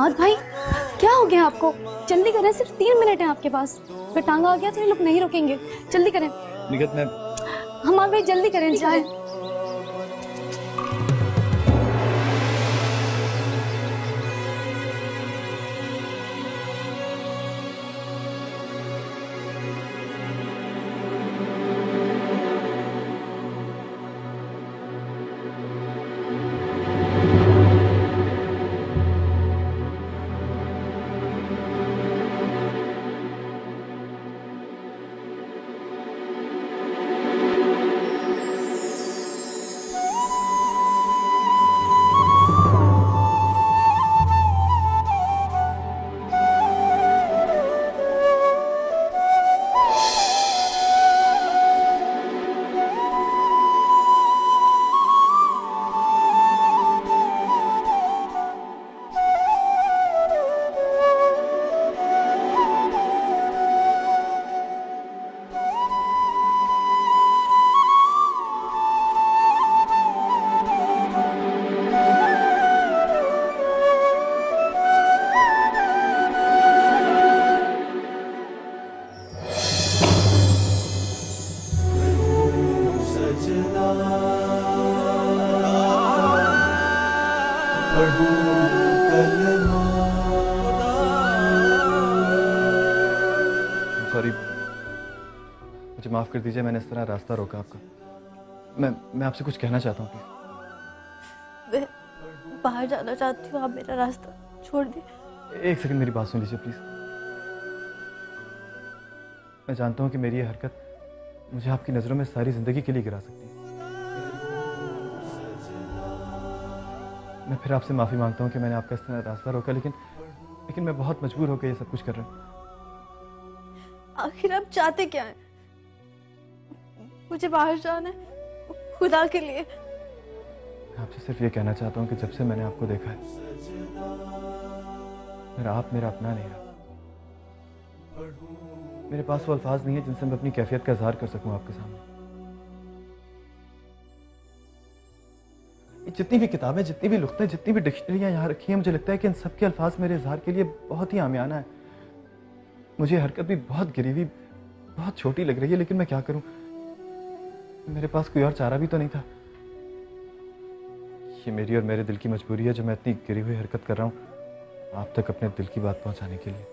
दामाद भाई, क्या हो गया आपको? जल्दी करें, सिर्फ 3 मिनट है आपके पास। फिर टांगा आ गया तो ये लोग नहीं रुकेंगे। जल्दी करें। निगत मैं हमाद भाई जल्दी करें, जाए। सॉरी, मुझे माफ कर दीजिए, मैंने इस तरह रास्ता रोका आपका। मैं आपसे कुछ कहना चाहता हूँ प्लीज। मैं बाहर जाना चाहती हूँ, आप मेरा रास्ता छोड़ दीजिए। एक सेकंड मेरी बात सुन लीजिए प्लीज। मैं जानता हूँ कि मेरी ये हरकत मुझे आपकी नजरों में सारी जिंदगी के लिए गिरा सकती है। मैं फिर आपसे माफी मांगता हूँ कि मैंने आपका इस तरह रास्ता रोका, लेकिन मैं बहुत मजबूर होकर ये सब कुछ कर रहा हूँ। आखिर आप चाहते क्या हैं? मुझे बाहर जाना है, खुदा के लिए। मैं आपसे सिर्फ ये कहना चाहता हूँ कि जब से मैंने आपको देखा है, आप मेरा अपना नहीं रहा। मेरे पास वो अल्फाज नहीं है जिनसे मैं अपनी कैफियत का इजहार कर सकूं आपके सामने। जितनी भी किताबें, जितनी भी नुक्ते, जितनी भी डिक्शनरियां यहाँ रखी हैं, मुझे लगता है कि इन सब के अल्फाज मेरे इजहार के लिए बहुत ही आमियाना है। मुझे हरकत भी बहुत गिरी, बहुत छोटी लग रही है, लेकिन मैं क्या करूं? मेरे पास कोई और चारा भी तो नहीं था। ये मेरी और मेरे दिल की मजबूरी है जो मैं इतनी गिरी हुई हरकत कर रहा हूं आप तक अपने दिल की बात पहुंचाने के लिए।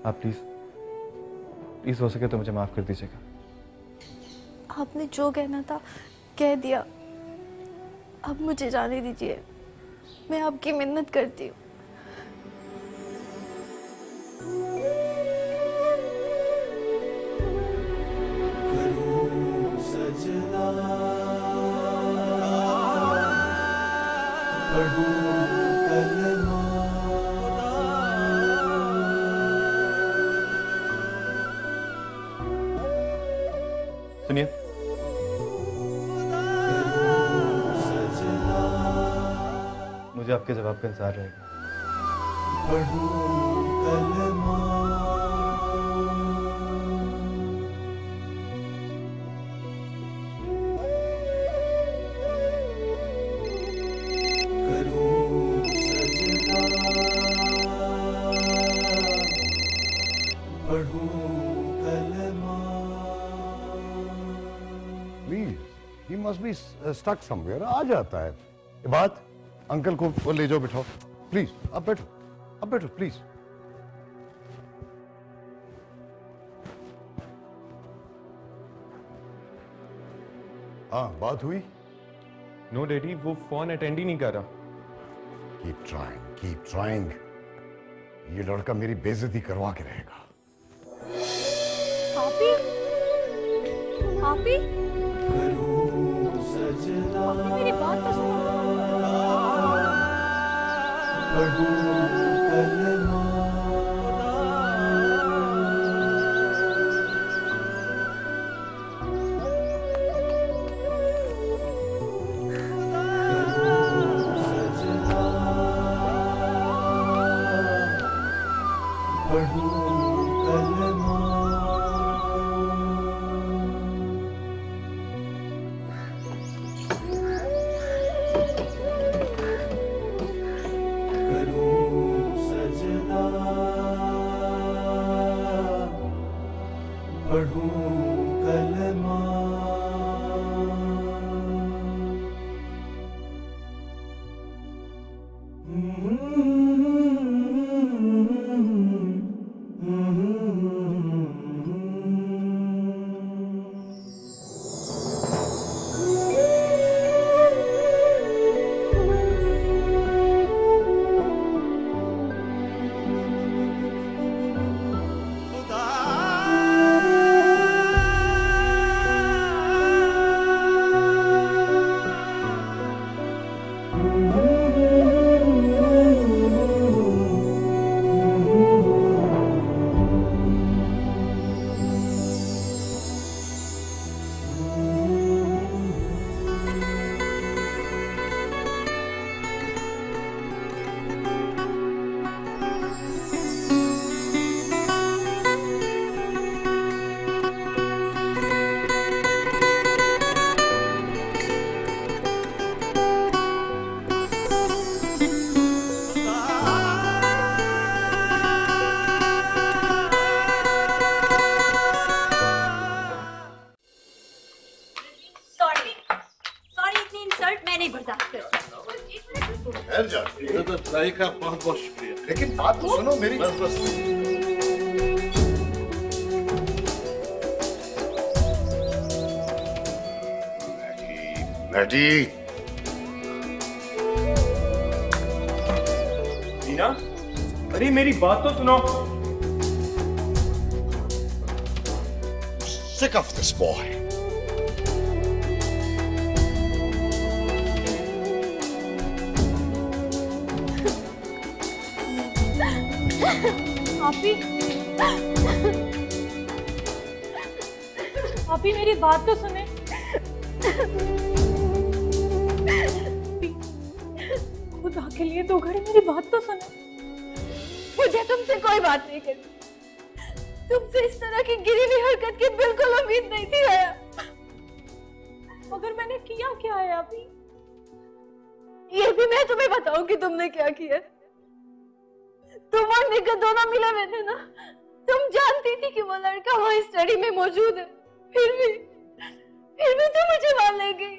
आप प्लीज हो सके तो मुझे माफ कर दीजिएगा। आपने जो कहना था कह दिया, अब मुझे जाने दीजिए। मैं आपकी मिन्नत करती हूँ। सुनिए, मुझे आपके जवाब का इंतजार रहेगा। He must be stuck somewhere. आ जाता है। बात अंकल को वो ले जाओ, बिठाओ प्लीज। अब बैठो प्लीज। हाँ, बात हुई? नो डैडी, वो फोन अटेंड ही नहीं कर रहा। Keep trying. ये लड़का मेरी बेइज्जती करवा के रहेगा। आपी, आपी, मेरी बात तो सुनो। पढ़ूं कलमा। भाई का बहुत बहुत शुक्रिया, लेकिन बात तो सुनो मेरी। बस बस मैडी। मीना, अरे मेरी बात तो सुनो। Sick of this boy. आपी मेरी बात तो सुने। खुदा के लिए 2 घड़ी मेरी बात तो सुने। मुझे तुमसे कोई बात नहीं करनी। तुमसे इस तरह की गिरी हुई हरकत की बिल्कुल उम्मीद नहीं थी आया। मगर मैंने किया क्या है अभी? ये भी मैं तुम्हें बताऊंगी तुमने क्या किया। तुम और निकट दोनों मिले हुए थे ना। तुम जानती थी कि वो लड़का वहाँ स्टडी में मौजूद है, फिर भी तुम मुझे मान ले गई।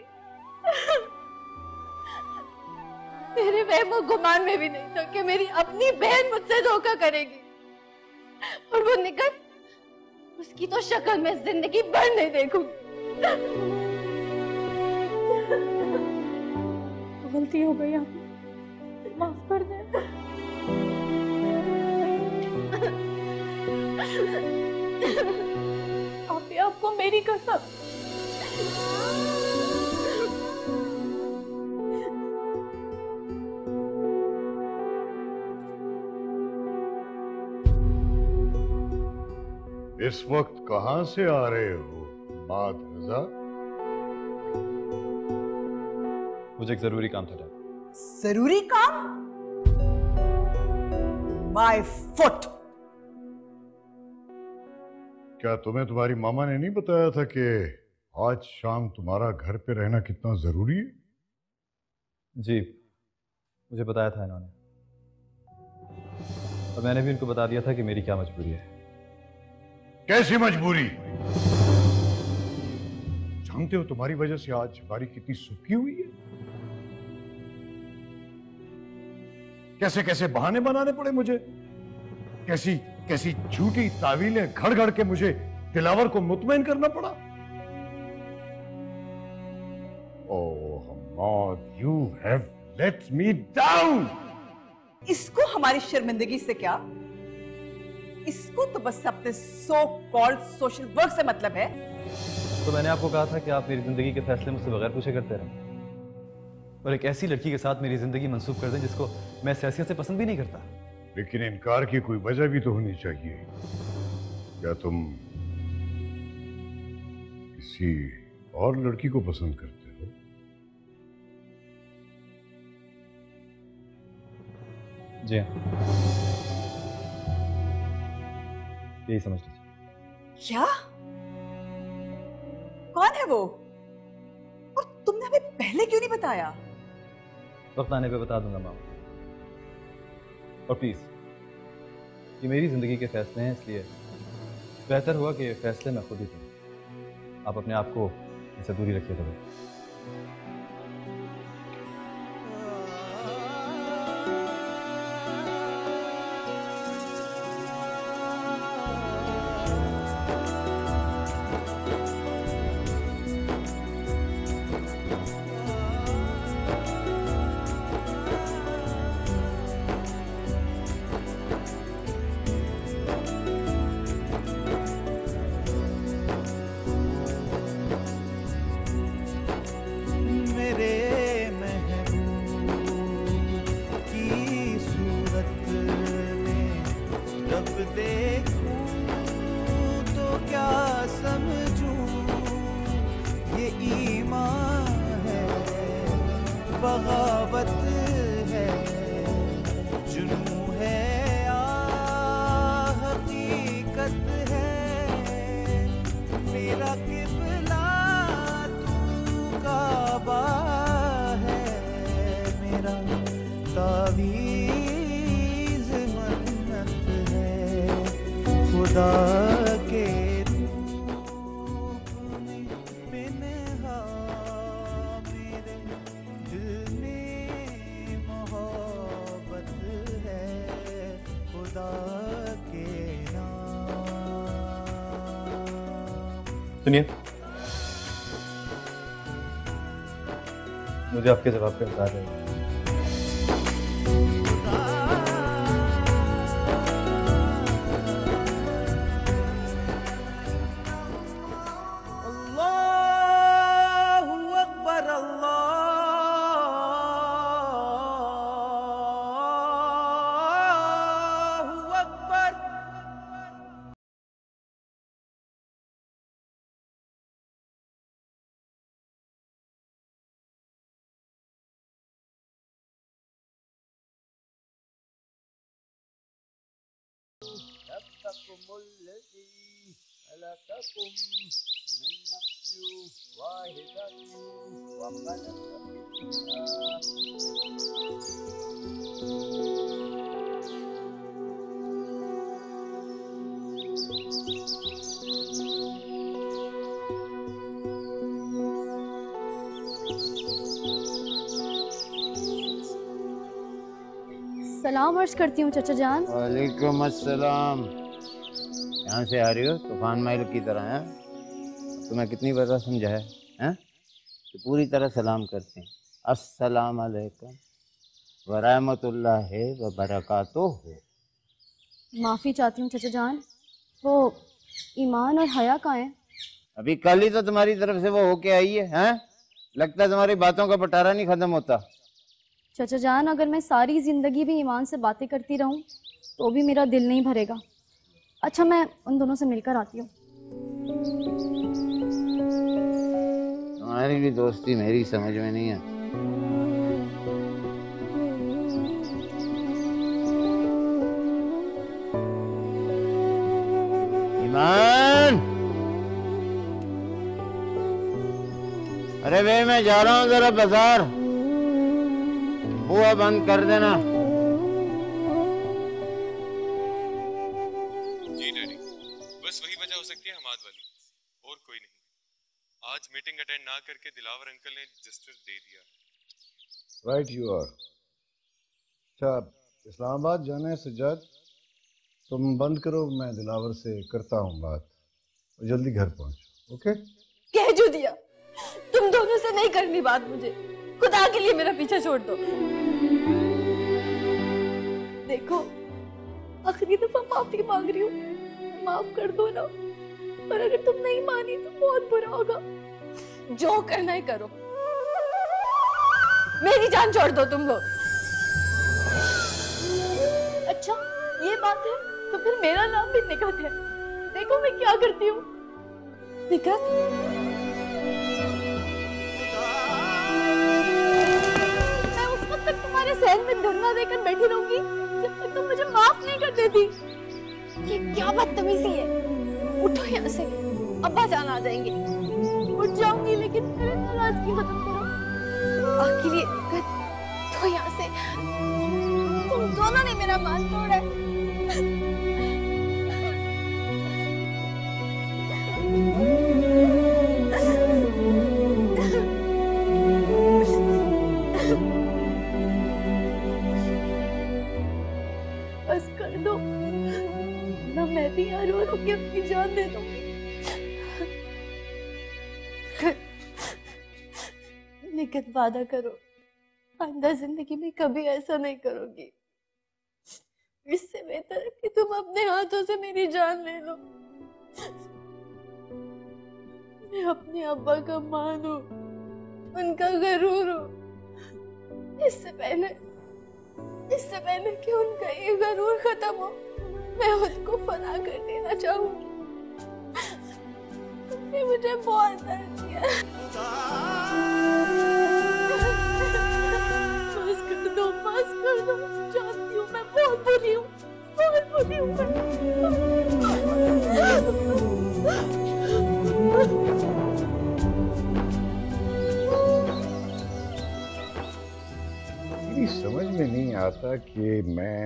मेरे वहम और गुमान में भी नहीं था कि मेरी अपनी बहन मुझसे धोखा करेगी। और वो निकट, उसकी तो शक्ल मैं जिंदगी भर नहीं देखूंगी। गलती हो गई, आप माफ कर दे। आपको मेरी कसम। इस वक्त कहां से आ रहे हो माद रजा? मुझे एक जरूरी काम था। जरूरी काम? My foot. क्या तुम्हें तुम्हारी मामा ने नहीं बताया था कि आज शाम तुम्हारा घर पे रहना कितना जरूरी है? जी, मुझे बताया था इन्होंने, और मैंने भी उनको बता दिया था कि मेरी क्या मजबूरी है। कैसी मजबूरी? जानते हो तुम्हारी वजह से आज बारी कितनी सूखी हुई है। कैसे कैसे बहाने बनाने पड़े मुझे, कैसी कैसी झूठी तावीलें घड़ घड़ के मुझे दिलावर को मुतमईन करना पड़ा। Oh Hammad, you have let me down. इसको हमारी शर्मिंदगी से क्या? इसको तो बस अपने सो कॉल्ड सोशल वर्क से मतलब है। तो मैंने आपको कहा था कि आप मेरी जिंदगी के फैसले मुझसे बगैर पूछे करते रहे, और एक ऐसी लड़की के साथ मेरी जिंदगी मंसूब कर दें जिसको मैं सियासत से पसंद भी नहीं करता। लेकिन इनकार की कोई वजह भी तो होनी चाहिए। क्या तुम किसी और लड़की को पसंद करते हो? जी हाँ, यही समझ लीजिए। क्या? कौन है वो? और तुमने हमें पहले क्यों नहीं बताया? वक्त आने पे बता दूंगा मामा। और प्लीज, ये मेरी जिंदगी के फैसले हैं, इसलिए बेहतर हुआ कि ये फैसले मैं खुद ही करूं। आप अपने आप को इससे दूरी रखिए थोड़ा। बगावत है, जुनू है या हकीकत है, मेरा किबला तू काबा है, मेरा तावीज़ मन्नत है, खुदा के सुनिए, मुझे आपके जवाब का इंतजार है। सलाम अर्ज करती हूँ चाचा जान। वालेकुम अस्सलाम। यहाँ से आ रही हो तूफान महल की तरह है? तुम्हें कितनी बार समझा है तो पूरी तरह सलाम करते हैं। अस्सलाम अलैकुम व रहमतुल्लाहि व बरकातुहू। माफ़ी चाहती हूँ चाचा जान, वो ईमान और हया कहाँ है? अभी कल ही तो तुम्हारी तरफ से वो होके आई है, हैं? लगता है तुम्हारी बातों का बटारा नहीं खत्म होता। चाचा जान, अगर मैं सारी जिंदगी भी ईमान से बातें करती रहूं तो भी मेरा दिल नहीं भरेगा। अच्छा, मैं उन दोनों से मिलकर आती हूँ। तुम्हारी भी दोस्ती मेरी समझ में नहीं है। ईमान, अरे वे मैं जा रहा हूँ जरा बाजार, बुआ बंद कर देना। जी डैडी, बस वही वजह हो सकती है हमाद वाली, और कोई नहीं। आज मीटिंग अटेंड ना करके दिलावर अंकल ने रजिस्टर दे दिया। Right you are. अच्छा, इस्लामाबाद जाना है सज्जाद? तुम बंद करो, मैं दिलावर से करता हूँ बात, जल्दी घर पहुँचो। ओके? कह जो दिया, तुम दोनों से नहीं करनी बात मुझे। खुदा के लिए मेरा पीछा छोड़ दो। देखो, आखिरी दफा माफी मांग रही हूँ, माफ कर दो ना। और अगर तुम नहीं मानी तो बहुत बुरा होगा। जो करना है करो, मेरी जान छोड़ दो तुम लोग। अच्छा, ये बात है तो फिर मेरा नाम भी निकत है। देखो मैं क्या करती हूँ। निकत, मैं उस वक्त तक तुम्हारे सहन में धरना देकर बैठी रहूंगी जब तक तुम मुझे माफ नहीं कर देती। ये क्या बदतमीजी है। उठो यहाँ से, अब्बा जान आ जाएंगे। उठ जाऊंगी लेकिन मेरे नाराजगी खत्म करो। आखिरी तो यहाँ से, तुम दोनों ने मेरा मान तोड़ा है। करूंगी, अपनी जान दे दूंगी, लेकिन वादा करो आइंदा जिंदगी में कभी ऐसा नहीं करोगी। इससे बेहतर है कि तुम अपने हाथों से मेरी जान ले लो। मैं अपने अब्बा का मान हूँ, उनका गरूर हूँ। इससे पहले कि उनका ये गरूर खत्म हो, मैं उसको फना कर देना चाहूंगी। उसने मुझे बहुत दर्द दिया। माफ कर दो, जानती हूँ मैं बहुत बुरी हूँ, बहुत बुरी हूँ मेरी समझ में नहीं आता कि मैं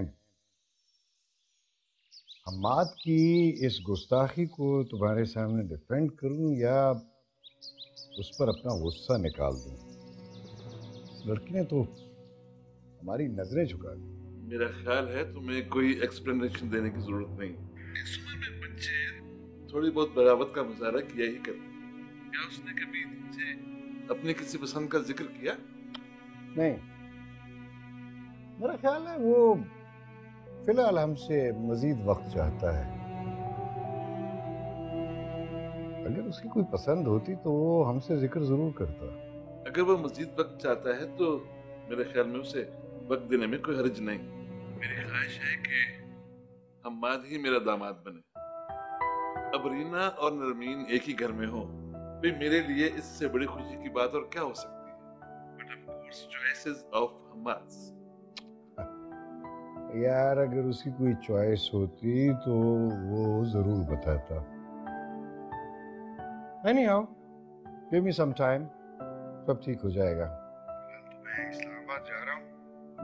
हम्माद की इस गुस्ताखी को तुम्हारे सामने डिफेंड करूं या उस पर अपना गुस्सा निकाल दूं। लड़की ने तो हमारी नजरें झुका दी। मेरा ख्याल है तुम्हें कोई एक्सप्लेनेशन देने की जरूरत नहीं। इस उम्र में बच्चे थोड़ी बहुत बगावत का मुजाहरा किया ही करते हैं। क्या उसने कभी तुमसे अपने किसी पसंद का जिक्र किया? नहीं, मेरा ख्याल है वो फिलहाल हमसे मजीद वक्त चाहता है। अगर उसकी कोई पसंद होती तो वो हमसे जिक्र जरूर करता। अगर वो मजीद वक्त चाहता है तो मेरे ख्याल में उसे वक्त देने में कोई हर्ज नहीं। मेरी ख्वाहिश है कि हम्माद ही मेरा दामाद बने। अब रीना और नरमीन एक ही घर में हो, भाई मेरे लिए इससे बड़ी खुशी की बात और क्या हो सकती है। But of course choices of Hammad. यार अगर उसकी कोई चॉइस होती तो वो जरूर बताता। Anyhow, give me some time, सब ठीक हो जाएगा। तो मैं इस्लामाबाद जा रहा हूँ,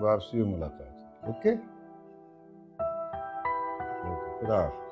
वापसी में मुलाकात। ओके? खुदा हाफिज़।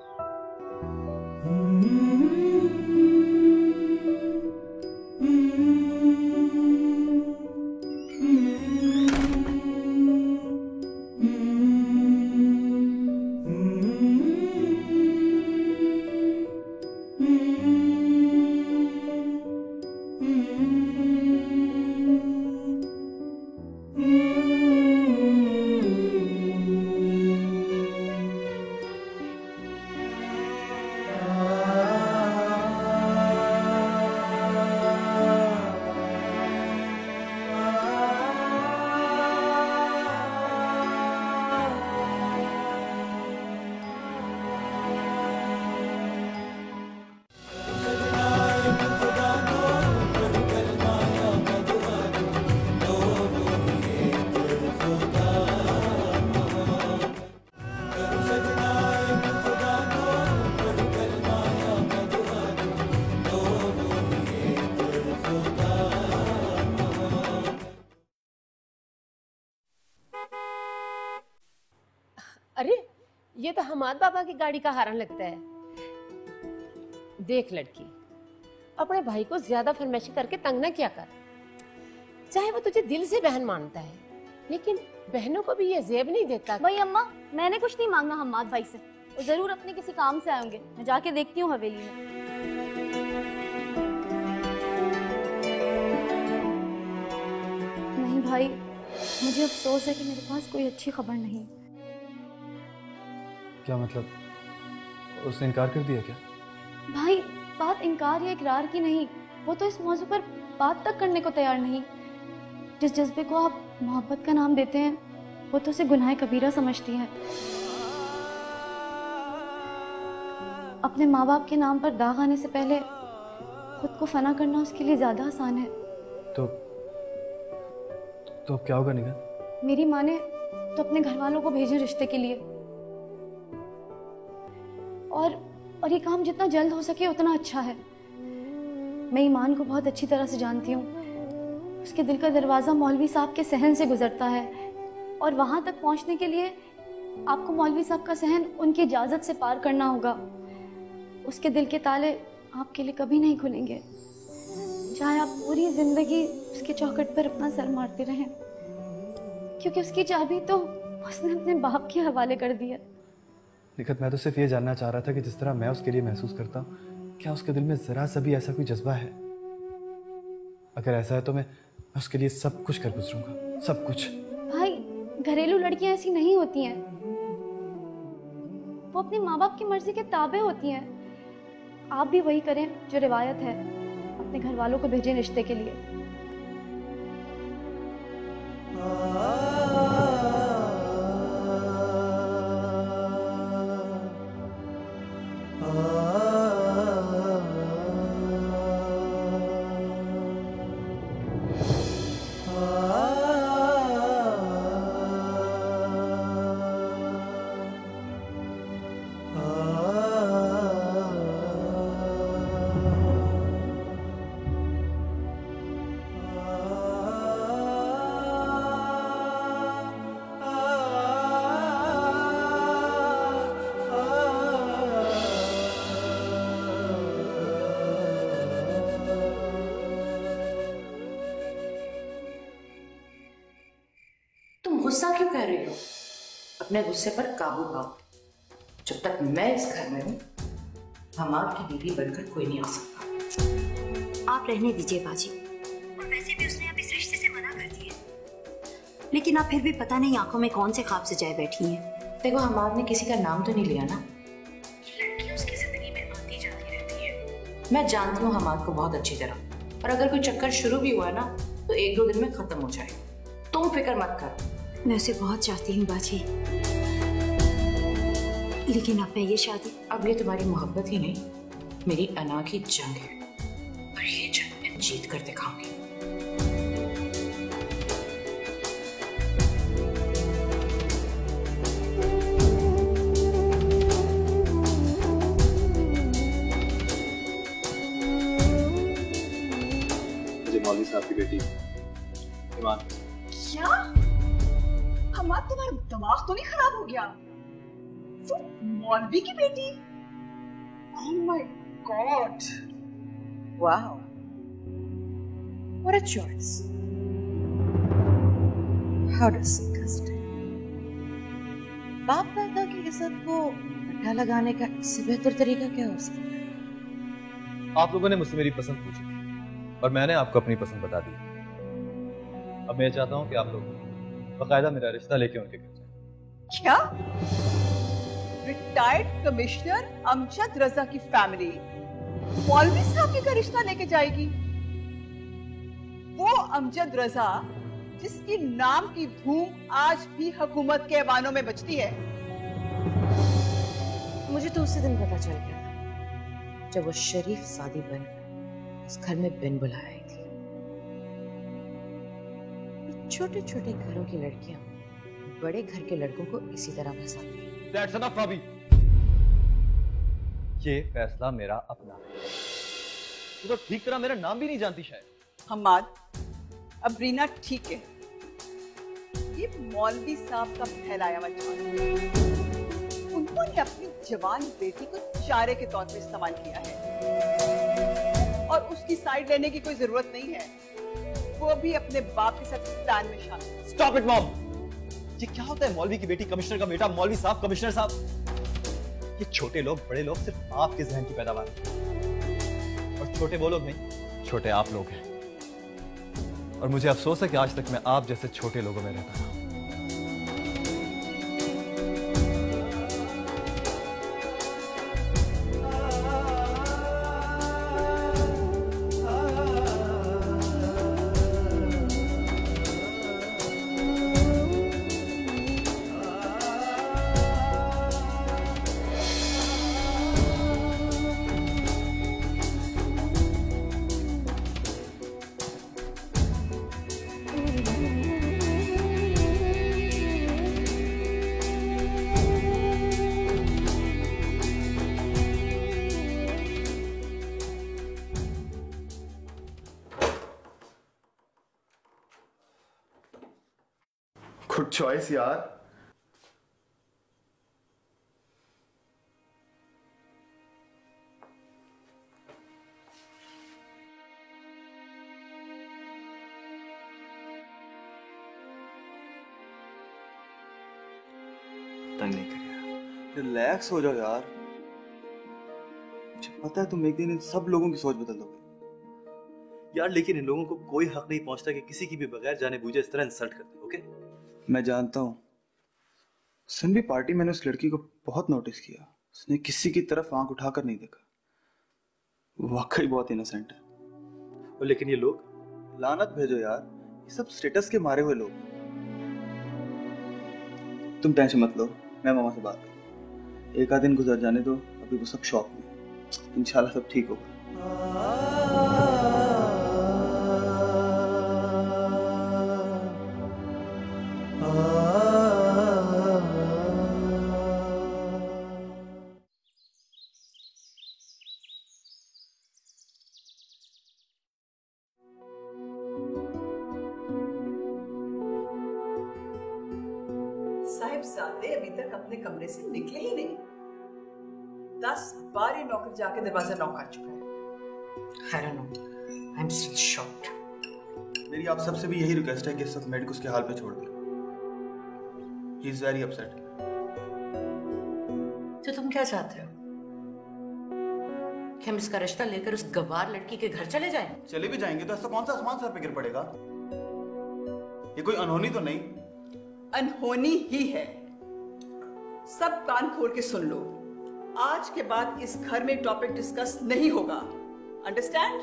अरे ये तो हमाद बाबा की गाड़ी का हारन लगता है। देख लड़की, अपने भाई को ज्यादा फरमाइशी करके तंग न किया कर। चाहे वो तुझे दिल से बहन मानता है, लेकिन बहनों को भी ये जेब नहीं देता। भाई अम्मा, मैंने कुछ नहीं मांगना हम्माद भाई से, वो जरूर अपने किसी काम से आएंगे। मैं जाके देखती हूँ हवेली में। नहीं भाई, मुझे अफसोस है कि मेरे पास कोई अच्छी खबर नहीं। क्या मतलब, उसने इनकार कर दिया क्या? भाई बात इनकार या इकरार की नहीं, वो तो इस मौजू पर बात तक करने को तैयार नहीं। जिस जज्बे को आप मोहब्बत का नाम देते हैं, वो तो उसे गुनाह कबीरा समझती है। अपने माँ बाप के नाम पर दाग आने से पहले खुद को फना करना उसके लिए ज्यादा आसान है। तो अब क्या होगा निगाह? मेरी माँ ने तो अपने घर वालों को भेजे रिश्ते के लिए, और ये काम जितना जल्द हो सके उतना अच्छा है। मैं ईमान को बहुत अच्छी तरह से जानती हूँ। उसके दिल का दरवाज़ा मौलवी साहब के सहन से गुजरता है, और वहाँ तक पहुँचने के लिए आपको मौलवी साहब का सहन उनकी इजाज़त से पार करना होगा। उसके दिल के ताले आपके लिए कभी नहीं खुलेंगे, चाहे आप पूरी ज़िंदगी उसके चौखट पर अपना सर मारते रहें, क्योंकि उसकी चाबी तो उसने अपने बाप के हवाले कर दी है। निखत, मैं तो सिर्फ ये जानना चाह रहा था कि जिस तरह मैं उसके लिए महसूस करता हूँ, क्या उसके दिल में जरा सा भी ऐसा कोई जज्बा है? अगर ऐसा है तो मैं उसके लिए सब कुछ कर गुजरूंगा, सब कुछ। भाई, घरेलू लड़कियां ऐसी नहीं होती हैं। वो अपने माँ बाप की मर्जी के ताबे होती हैं। आप भी वही करें जो रिवायत है, अपने घर वालों को भेजें रिश्ते के लिए। तुम गुस्सा क्यों कर रही हो? अपने गुस्से पर काबू पाओ। जब तक मैं इस घर में हूँ, हमार की बीवी बनकर कोई नहीं आ सकता। आप रहने दीजिए बाजी। और वैसे भी उसने अब इस रिश्ते से मना कर दिया, लेकिन आप फिर भी पता नहीं आंखों में कौन से ख्वाब सजाए बैठी हैं। देखो, हमार ने किसी का नाम तो नहीं लिया ना। लड़की उसकी जिंदगी में आती जाती रहती है। मैं जानती हूँ हमार को बहुत अच्छी तरह, और अगर कोई चक्कर शुरू भी हुआ ना तो 1-2 दिन में खत्म हो जाएगा। तुम फिक्र मत करो। मैं उसे बहुत चाहती हूँ बाजी, लेकिन अब मैं ये शादी। अब ये तुम्हारी मोहब्बत ही नहीं, मेरी अना की जंग है, और ये जंग मैं जीत कर दिखाऊंगी। मुझे मौलवी साहब की बेटी ईमान। क्या? हमारा तुम्हारा दिमाग तो नहीं खराब हो गया? वो मौलवी की बेटी? Oh my God! Wow! What a choice! How disgusting! बाप दादा की इज्जत को पट्टा लगाने का इससे बेहतर तरीका क्या हो सकता है? आप लोगों ने मुझसे मेरी पसंद पूछी और मैंने आपको अपनी पसंद बता दी। अब मैं चाहता हूं कि आप लोग बकायदा मेरा रिश्ता लेके उनके घर जाएं। क्या? रिटायर्ड कमिश्नर अमजद रजा की फैमिली मौलवी साहब के घर रिश्ता लेके जाएगी? वो अमजद रजा जिसकी नाम की धूम आज भी हुकूमत के ऐवानों में बजती है। मुझे तो उसी दिन पता चल गया था जब वो शरीफ सादी बनकर इस घर में बिन बुलाया आई थी। छोटे छोटे घरों की लड़कियां बड़े घर के लड़कों को इसी तरह फंसाती हैं। That's enough, भाभी। ये फैसला मेरा अपना है। तू तो ठीक तरह मेरा नाम भी नहीं जानती शायद। हमाद, अब रीना ठीक है। ये मौलवी साहब का फैलाया हुआ जाल। उन्होंने अपनी जवान बेटी को चारे के तौर पे इस्तेमाल किया है और उसकी साइड लेने की कोई जरूरत नहीं है। वो भी अपने बाप के साथ स्टैंड में शामिल। Stop it, mom! ये क्या होता है? मौलवी की बेटी कमिश्नर का बेटा, मौलवी साहब कमिश्नर साहब। ये छोटे लोग बड़े लोग सिर्फ आपके जहन की पैदावार है और छोटे वो लोग नहीं, छोटे आप लोग हैं। और मुझे अफसोस है कि आज तक मैं आप जैसे छोटे लोगों में रहता रहा। गुड चॉइस यार। तंग नहीं करिएगा, रिलैक्स हो जाओ यार। मुझे पता है तुम एक दिन इन सब लोगों की सोच बदल दोगे यार, लेकिन इन लोगों को कोई हक नहीं पहुंचता कि किसी की भी बगैर जाने बूझे इस तरह इंसल्ट करते। ओके, मैं जानता हूँ सनवी पार्टी मैंने उस लड़की को बहुत नोटिस किया, उसने किसी की तरफ आंख उठाकर नहीं देखा, वाकई बहुत इनोसेंट है। और लेकिन ये लोग, लानत भेजो यार, ये सब स्टेटस के मारे हुए लोग। तुम टेंशन मत लो, मैं मामा से बात करूँ, एक आध दिन गुजर जाने दो, अभी वो सब शौक में, इंशाल्लाह सब ठीक होगा। साहिबजादे अभी तक अपने कमरे से निकले ही नहीं। 10 बार ये नौकर जाके दरवाजा नॉक कर चुका है। I don't know. I'm still shocked. मेरी आप सबसे भी यही रिक्वेस्ट है कि सब मेड को उसके हाल पे छोड़ दें। He is very upset. तो तुम क्या चाहते हो कि हम इसका रिश्ता लेकर उस गवार लड़की के घर चले जाएं? चले भी जाएंगे तो ऐसा कौन सा आसमान सर पे गिर पड़ेगा? ये कोई अनहोनी तो नहीं? अनहोनी ही है। सब कान खोल के सुन लो, आज के बाद इस घर में टॉपिक डिस्कस नहीं होगा। अंडरस्टैंड?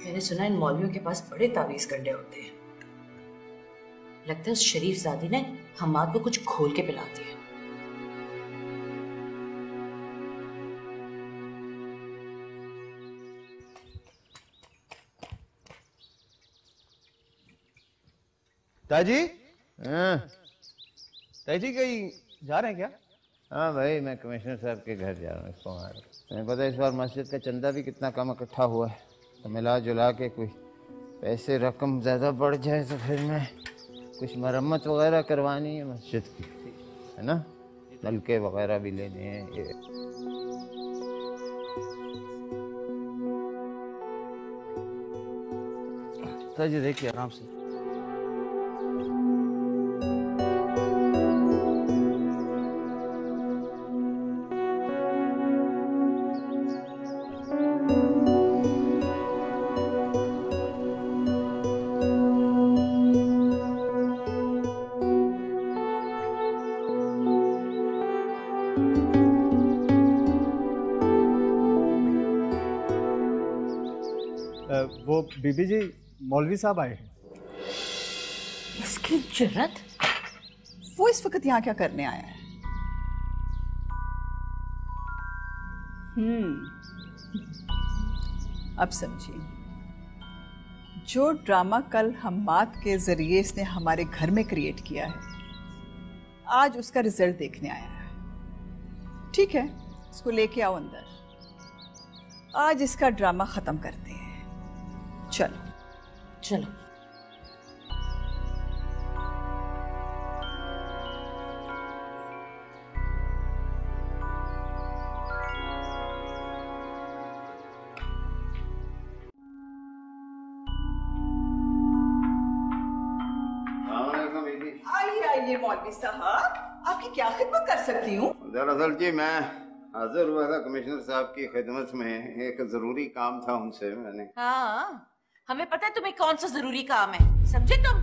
मैंने सुना इन मौलवियों के पास बड़े तावीज कंडे होते हैं। लगता है उस शरीफ जादी ने हमाद को कुछ खोल के पिला दिया। ताजी, ताजी कहीं जा रहे हैं क्या? हाँ भाई, मैं कमिश्नर साहब के घर जा रहा हूँ। इसको तुम्हें पता है इस बार मस्जिद का चंदा भी कितना कम इकट्ठा हुआ है, तो मिला जुला के कोई पैसे रकम ज़्यादा बढ़ जाए तो फिर मैं कुछ मरम्मत वगैरह करवानी है मस्जिद की, है ना, नलके वगैरह भी लेने हैं। ये ताजी देखिए आराम से। वो बीबी जी, मौलवी साहब आए हैं। इसकी जुर्रत! वो इस वक्त यहाँ क्या करने आया है? अब समझिए, जो ड्रामा कल हम्माद के जरिए इसने हमारे घर में क्रिएट किया है, आज उसका रिजल्ट देखने आया है। ठीक है, इसको लेके आओ अंदर, आज इसका ड्रामा खत्म करते हैं। चलो चलो। आइए मौलवी साहब, आपकी क्या खिदमत कर सकती हूँ? दरअसल जी मैं हाजिर हुआ था कमिश्नर साहब की खिदमत में, एक जरूरी काम था उनसे मैंने। हाँ, हमें पता है तुम्हें कौन सा जरूरी काम है, समझे तुम?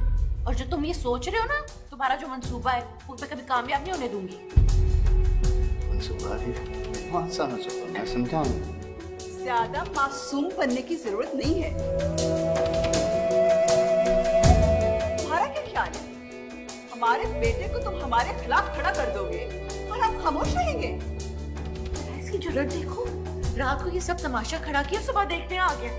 और जो तुम ये सोच रहे हो ना, तुम्हारा जो मंसूबा है, उन पे कभी कामयाब नहीं होने दूंगी। मंसूबा भी? कौन सा मंसूबा? मैं समझाऊं। ज्यादा मासूम बनने की जरूरत नहीं है। तुम्हारा क्या ख्याल है, हमारे बेटे को तुम हमारे खिलाफ खड़ा कर दोगे और हम खामोश रहेंगे? इसकी जुर्रत देखो, रात को ये सब तमाशा खड़ा किया, सुबह देखने आ गया।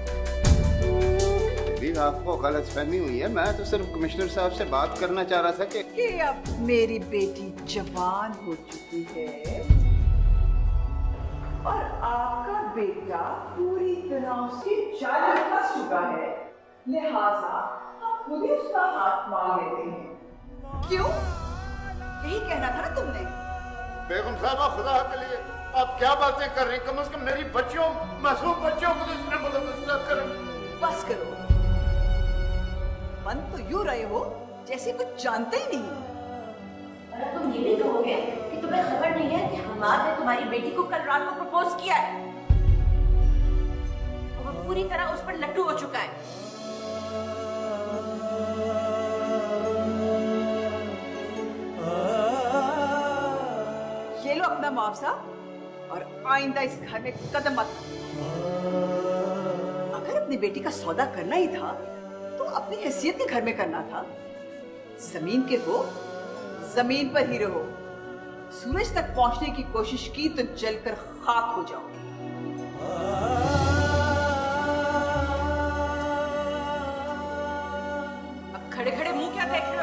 आपको गलतफहमी हुई है, मैं तो सिर्फ कमिश्नर साहब से बात करना चाह रहा था कि अब मेरी बेटी जवान हो चुकी है और आपका बेटा पूरी तरह से जाल में फंस चुका है, लिहाजा हम खुद ही उसका हाथ मांग लेते हैं। क्यों? यही कहना था ना तुमने? बेगम साहबा, खुदा के लिए आप क्या बातें कर रहे हैं? कम से कम मेरी बच्चियों, मासूम बच्चियों को तो इसने मुद्दा करें। बस करो, मन तो यूं रहे हो जैसे कुछ जानते ही नहीं। और अब तुम ये भी कहोगे कि तुम्हें खबर नहीं है कि हमाद ने तुम्हारी बेटी को कल रात को प्रपोज किया है और वो पूरी तरह उस पर लट्टू हो चुका है। ये लो अपना मुआवजा और आइंदा इस घर में कदम मत रखो। अगर अपनी बेटी का सौदा करना ही था तो अपनी हैसियत के घर में करना था। जमीन के हो, जमीन पर ही रहो। सूरज तक पहुंचने की कोशिश की तो जलकर खाक हो जाओगे। अब खड़े खड़े मुंह क्या देख रहे